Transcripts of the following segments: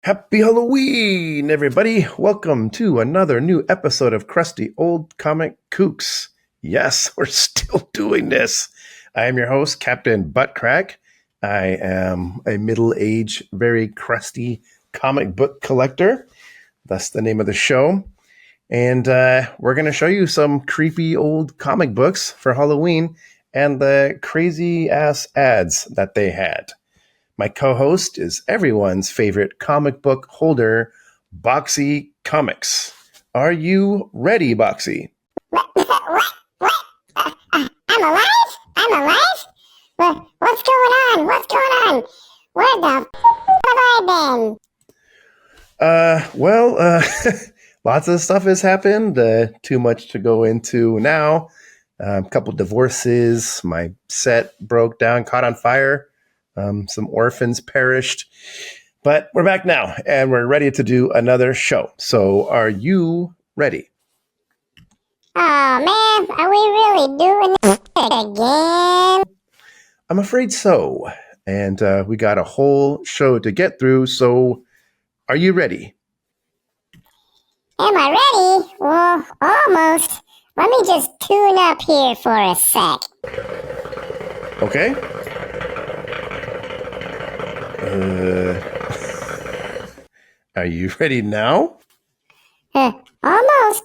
Happy Halloween, everybody! Welcome to another new episode of Crusty Old Comic Kooks. Yes, we're still doing this. I am your host, Captain Buttcrack. I am a middle-aged, very crusty comic book collector. That's the name of the show. And we're going to show you some creepy old comic books for Halloween and the crazy-ass ads that they had. My co-host is everyone's favorite comic book holder, Boxxy Comics. Are you ready, Boxxy? What? I'm alive? I'm alive? What's going on? What's going on? Where the have I been? Lots of stuff has happened. Too much to go into now. A couple divorces. My set broke down, caught on fire. Some orphans perished. But we're back now, and we're ready to do another show. So are you ready? Oh, man. Are we really doing this again? I'm afraid so. And we got a whole show to get through, so are you ready? Am I ready? Well, almost. Let me just tune up here for a sec. Okay. Are you ready now? Almost.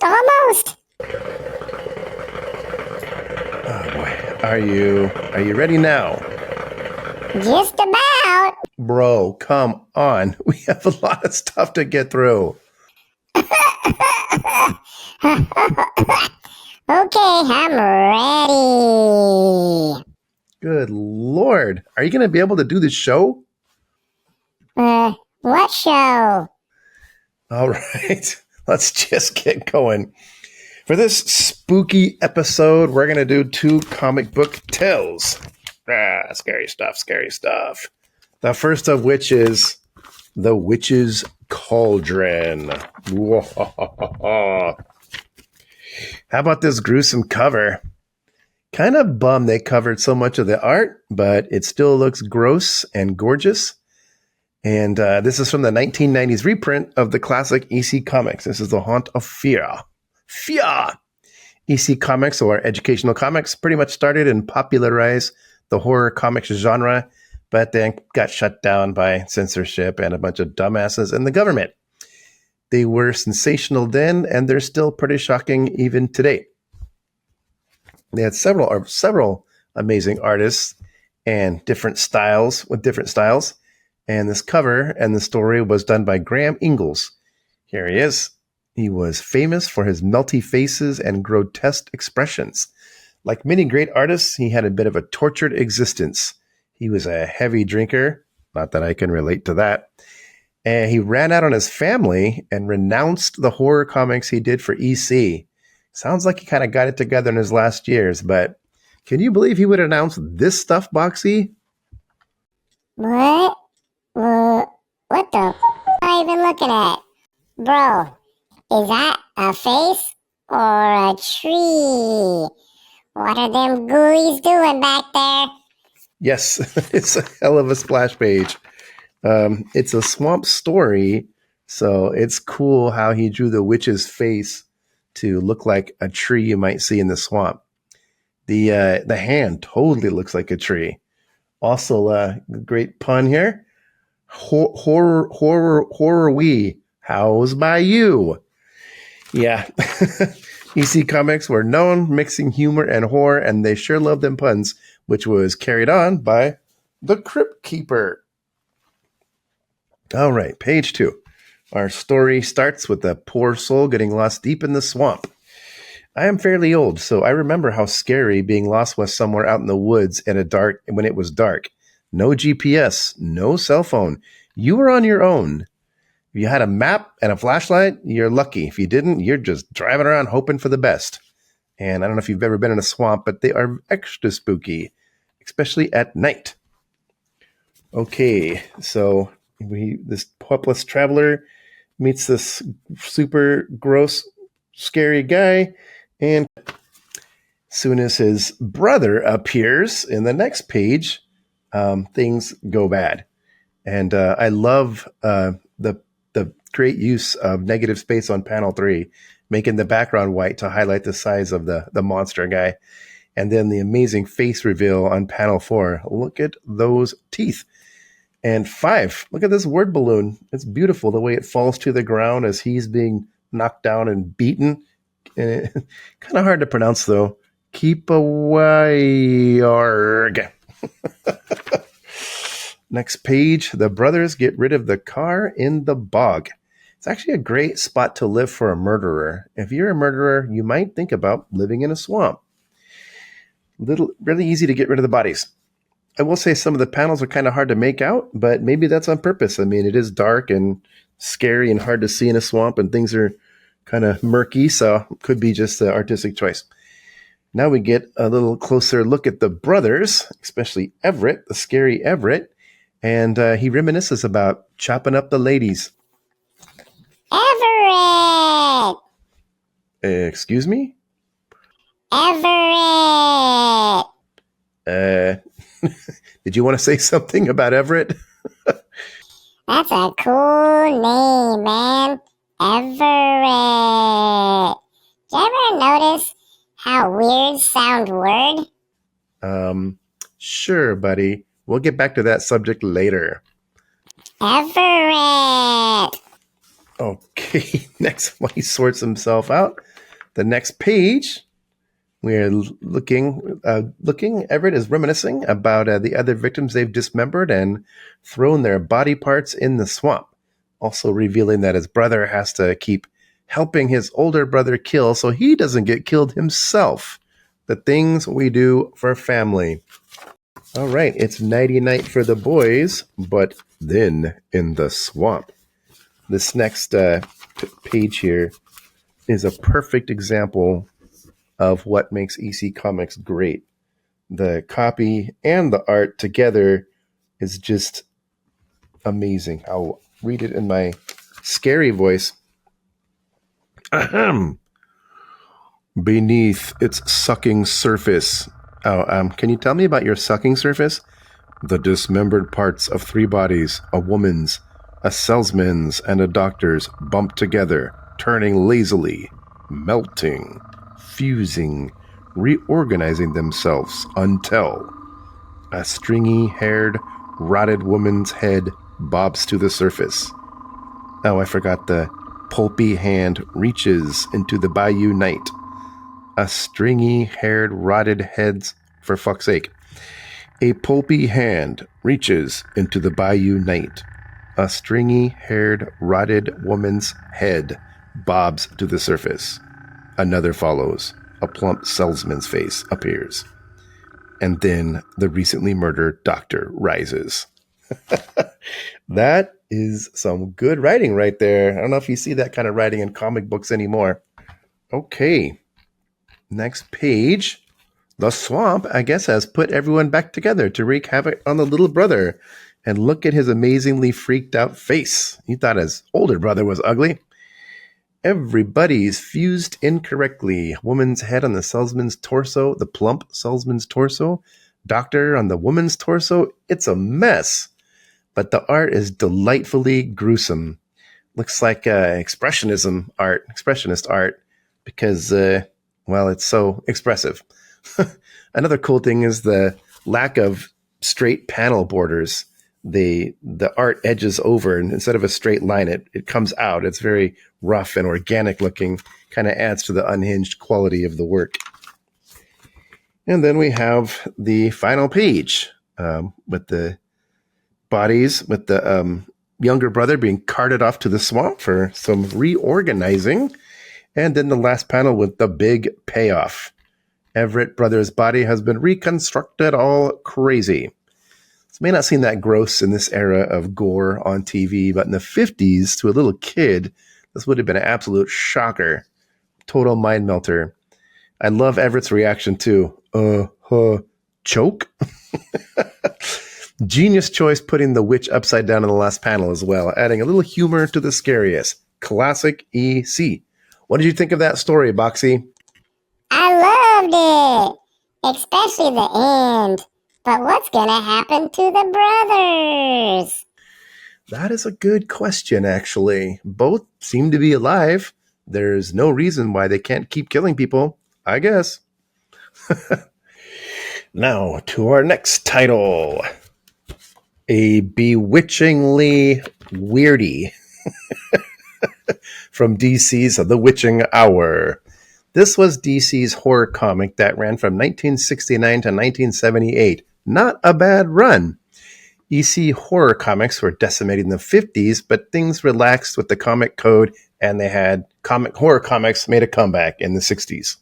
Oh boy. Are you ready now? Just about. Bro, come on. We have a lot of stuff to get through. Okay, I'm ready. Good Lord. Are you going to be able to do this show? What show? All right. Let's just get going. For this spooky episode, we're going to do 2 comic book tales. Scary stuff. The first of which is The Witch's Cauldron. Whoa. How about this gruesome cover? Kind of bummed they covered so much of the art, but it still looks gross and gorgeous. And this is from the 1990s reprint of the classic EC Comics. This is The Haunt of Fear. EC Comics, or educational comics, pretty much started and popularized the horror comics genre, but then got shut down by censorship and a bunch of dumbasses in the government. They were sensational then, and they're still pretty shocking even today. They had several amazing artists and different styles. And this cover and the story was done by Graham Ingalls. Here he is. He was famous for his melty faces and grotesque expressions. Like many great artists, he had a bit of a tortured existence. He was a heavy drinker, not that I can relate to that. And he ran out on his family and renounced the horror comics he did for EC. Sounds like he kind of got it together in his last years, but can you believe he would announce this stuff, Boxxy? What? What the am I even looking at? Bro, is that a face or a tree? What are them ghoulies doing back there? Yes, it's a hell of a splash page. It's a swamp story, so it's cool how he drew the witch's face to look like a tree you might see in the swamp. The hand totally looks like a tree. Also, great pun here. Horror-wee. How's by you? Yeah. EC Comics were known mixing humor and horror, and they sure loved them puns, which was carried on by the Crypt Keeper. All right, page 2. Our story starts with a poor soul getting lost deep in the swamp. I am fairly old, so I remember how scary being lost was somewhere out in the woods when it was dark. No GPS, no cell phone. You were on your own. If you had a map and a flashlight, you're lucky. If you didn't, you're just driving around hoping for the best. And I don't know if you've ever been in a swamp, but they are extra spooky, especially at night. Okay, so this helpless traveler meets this super gross, scary guy, and as soon as his brother appears in the next page, things go bad. And I love the the great use of negative space on panel 3, making the background white to highlight the size of the monster guy. And then the amazing face reveal on panel 4. Look at those teeth. And 5, look at this word balloon. It's beautiful the way it falls to the ground as he's being knocked down and beaten. Kind of hard to pronounce, though. Keep away, arg. Next page, the brothers get rid of the car in the bog. It's actually a great spot to live for a murderer. If you're a murderer, you might think about living in a swamp. Really easy to get rid of the bodies. I will say some of the panels are kind of hard to make out, but maybe that's on purpose. I mean, it is dark and scary and hard to see in a swamp, and things are kind of murky, so it could be just an artistic choice. Now we get a little closer look at the brothers, especially Everett, the scary Everett, and he reminisces about chopping up the ladies. Everett! Excuse me? Everett! Did you want to say something about Everett? That's a cool name, man. Everett. Did you ever notice how weird sound word? Sure, buddy. We'll get back to that subject later. Everett. Okay, next one, he sorts himself out. The next page, we're looking. Everett is reminiscing about the other victims they've dismembered and thrown their body parts in the swamp. Also revealing that his brother has to keep helping his older brother kill so he doesn't get killed himself. The things we do for family. All right, it's nighty-night for the boys, but then in the swamp. This next page here is a perfect example of what makes EC Comics great. The copy and the art together is just amazing. I'll read it in my scary voice. Ahem. Beneath its sucking surface. Can you tell me about your sucking surface? The dismembered parts of 3 bodies, a woman's, a salesman's, and a doctor's, bump together, turning lazily, melting, fusing, reorganizing themselves until a stringy-haired, rotted woman's head bobs to the surface. Oh, I forgot the pulpy hand reaches into the bayou night. A stringy-haired, rotted heads, for fuck's sake. A pulpy hand reaches into the bayou night. A stringy-haired, rotted woman's head bobs to the surface. Another follows. A plump salesman's face appears. And then the recently murdered doctor rises. That is some good writing right there. I don't know if you see that kind of writing in comic books anymore. Okay. Next page. The swamp, I guess, has put everyone back together to wreak havoc on the little brother. And look at his amazingly freaked out face. He thought his older brother was ugly. Everybody's fused incorrectly. Woman's head on the salesman's torso, the plump salesman's torso. Doctor on the woman's torso. It's a mess. But the art is delightfully gruesome. Looks like expressionist art, because, it's so expressive. Another cool thing is the lack of straight panel borders. The art edges over, and instead of a straight line, it comes out. It's very rough and organic looking, kind of adds to the unhinged quality of the work. And then we have the final page with the bodies, with the younger brother being carted off to the swamp for some reorganizing. And then the last panel with the big payoff. Everett brother's body has been reconstructed all crazy. This may not seem that gross in this era of gore on TV, but in the 50s, to a little kid, this would have been an absolute shocker. Total mind melter. I love Everett's reaction too. Choke? Genius choice putting the witch upside down in the last panel as well, adding a little humor to the scariest. Classic EC. What did you think of that story, Boxxy? I loved it, especially the end. But what's gonna happen to the brothers? That is a good question, actually. Both seem to be alive. There's no reason why they can't keep killing people, I guess. Now, to our next title, a bewitchingly weirdy from DC's The Witching Hour. This was DC's horror comic that ran from 1969 to 1978. Not a bad run. EC horror comics were decimated in the 50s, but things relaxed with the comic code, and they had horror comics made a comeback in the 60s.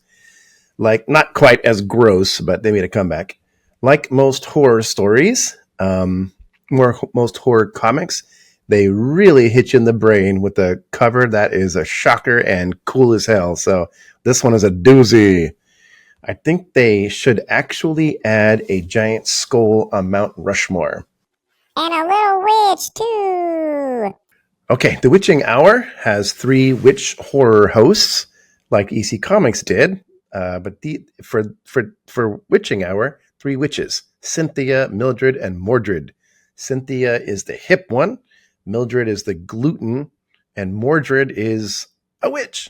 Like, not quite as gross, but they made a comeback. Like most horror stories, most horror comics, they really hit you in the brain with a cover that is a shocker and cool as hell. So this one is a doozy. I think they should actually add a giant skull on Mount Rushmore. And a little witch, too. Okay, The Witching Hour has 3 witch horror hosts, like EC Comics did. But for Witching Hour, 3 witches: Cynthia, Mildred, and Mordred. Cynthia is the hip one, Mildred is the gluten, and Mordred is a witch.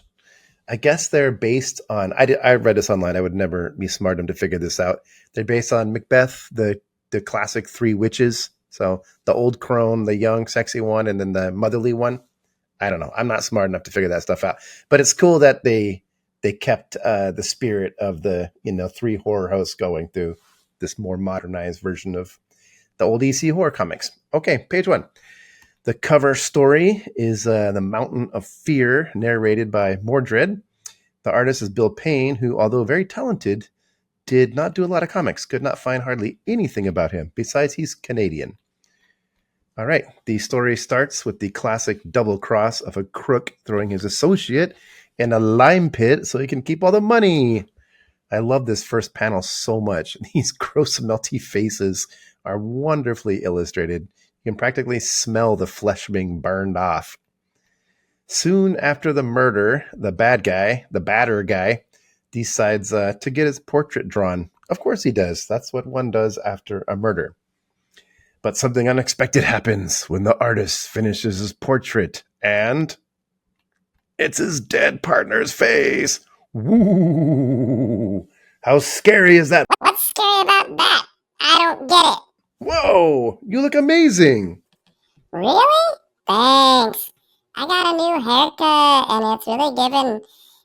I guess they're based on. I read this online. I would never be smart enough to figure this out. They're based on Macbeth, the classic 3 witches. So the old crone, the young, sexy one, and then the motherly one. I don't know. I'm not smart enough to figure that stuff out. But it's cool that they kept the spirit of the 3 horror hosts going through this more modernized version of the old EC horror comics. Okay, page 1. The cover story is The Mountain of Fear, narrated by Mordred. The artist is Bill Payne, who, although very talented, did not do a lot of comics. Could not find hardly anything about him, besides he's Canadian. All right, the story starts with the classic double cross of a crook throwing his associate in a lime pit so he can keep all the money. I love this first panel so much. These gross, melty faces are wonderfully illustrated. You can practically smell the flesh being burned off. Soon after the murder, the badder guy, decides to get his portrait drawn. Of course he does. That's what one does after a murder. But something unexpected happens when the artist finishes his portrait, and it's his dead partner's face. Woo! How scary is that? What's scary about that? I don't get it. Whoa! You look amazing. Really? Thanks. I got a new haircut, and it's really giving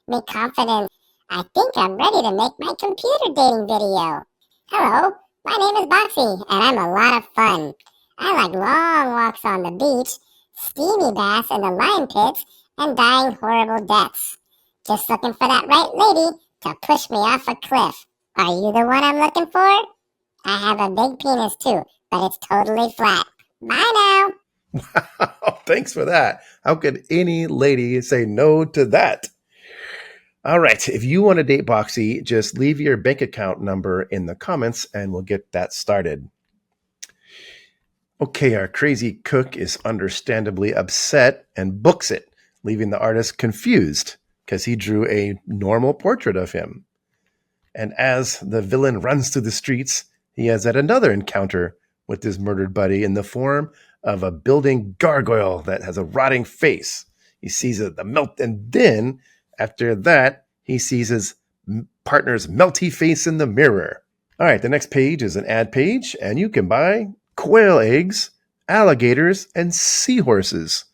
me confidence. I think I'm ready to make my computer dating video. Hello, my name is Boxxy, and I'm a lot of fun. I like long walks on the beach, steamy baths in the lime pits, and dying horrible deaths. Just looking for that right lady to push me off a cliff. Are you the one I'm looking for? I have a big penis too, but it's totally flat. Bye now. Wow, thanks for that. How could any lady say no to that? All right, if you want to date Boxxy, just leave your bank account number in the comments and we'll get that started. Okay, our crazy cook is understandably upset and books it, leaving the artist confused because he drew a normal portrait of him. And as the villain runs through the streets, he has had another encounter with his murdered buddy in the form of a building gargoyle that has a rotting face. He sees the melt, and then after that, he sees his partner's melty face in the mirror. All right, the next page is an ad page, and you can buy quail eggs, alligators, and seahorses.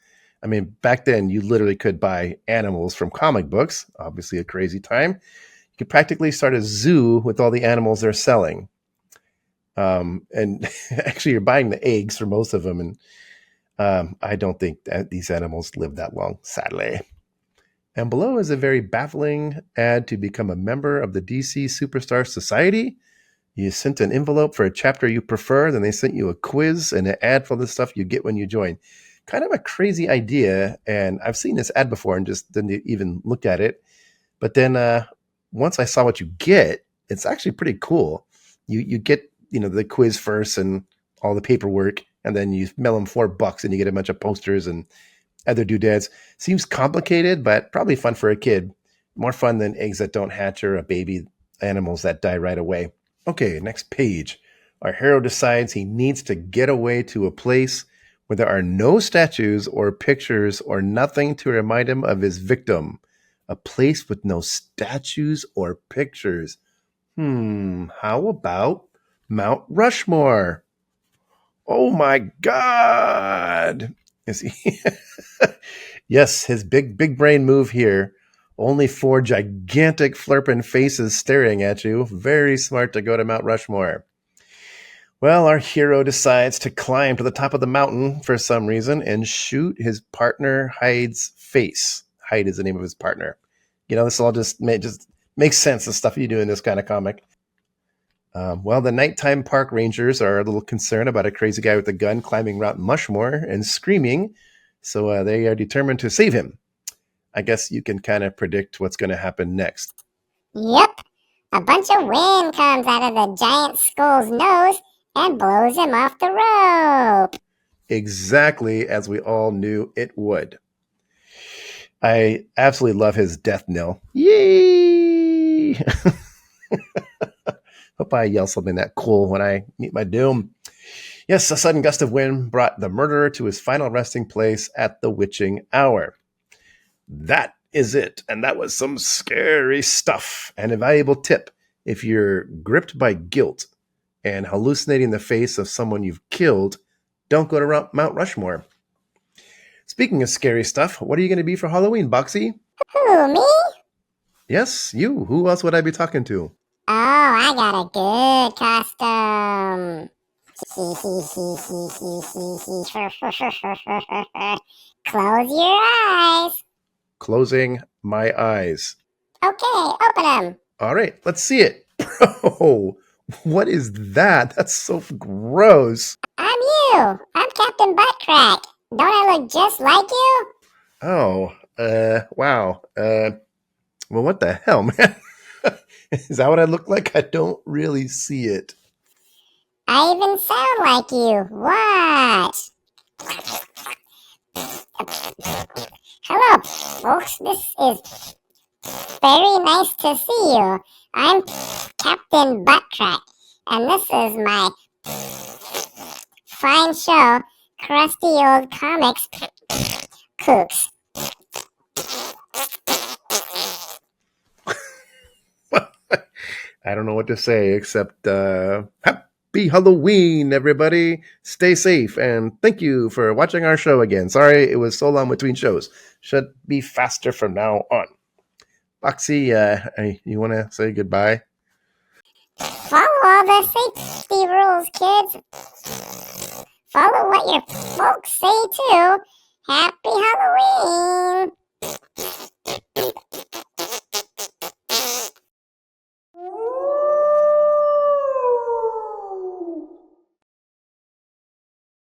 I mean, back then, you literally could buy animals from comic books, obviously a crazy time. You could practically start a zoo with all the animals they're selling. And actually, you're buying the eggs for most of them, and I don't think that these animals live that long, sadly. And below is a very baffling ad to become a member of the DC Superstar Society. You sent an envelope for a chapter you prefer, then they sent you a quiz and an ad for the stuff you get when you join. Kind of a crazy idea, and I've seen this ad before and just didn't even look at it. But then once I saw what you get, it's actually pretty cool. You get the quiz first and all the paperwork, and then you mail them $4 and you get a bunch of posters and other doodads. Seems complicated, but probably fun for a kid. More fun than eggs that don't hatch or a baby animals that die right away. Okay, next page. Our hero decides he needs to get away to a place where there are no statues or pictures or nothing to remind him of his victim. A place with no statues or pictures. How about Mount Rushmore? Oh my God! Is he? Yes, his big brain move here. Only four gigantic flirpin faces staring at you. Very smart to go to Mount Rushmore. Well, our hero decides to climb to the top of the mountain for some reason and shoot his partner Hyde's face. Hyde is the name of his partner. This all just makes sense, the stuff you do in this kind of comic. Well, the nighttime park rangers are a little concerned about a crazy guy with a gun climbing Mount Rushmore and screaming, so they are determined to save him. I guess you can kind of predict what's going to happen next. Yep. A bunch of wind comes out of the giant skull's nose and blows him off the rope. Exactly as we all knew it would. I absolutely love his death knell. Yay! Hope I yell something that cool when I meet my doom. Yes, a sudden gust of wind brought the murderer to his final resting place at the witching hour. That is it, and that was some scary stuff. And a valuable tip: if you're gripped by guilt and hallucinating the face of someone you've killed, don't go to Mount Rushmore. Speaking of scary stuff, what are you going to be for Halloween, Boxxy? Who, me? Yes, you. Who else would I be talking to? Oh, I got a good costume. Close your eyes. Closing my eyes. Okay, open them. All right, let's see it. Bro, what is that? That's so gross. I'm you. I'm Captain Buttcrack. Don't I look just like you? Oh, wow. Well, what the hell, man? Is that what I look like? I don't really see it. I even sound like you. Watch. Hello, folks. This is very nice to see you. I'm Captain Buttcrack, and this is my fine show, Crusty Old Comics Kooks. I don't know what to say except happy Halloween, everybody. Stay safe, and thank you for watching our show again. Sorry it was so long between shows. Should be faster from now on. Boxxy, you want to say goodbye? Follow all the safety rules, kids. Follow what your folks say, too. Happy Halloween!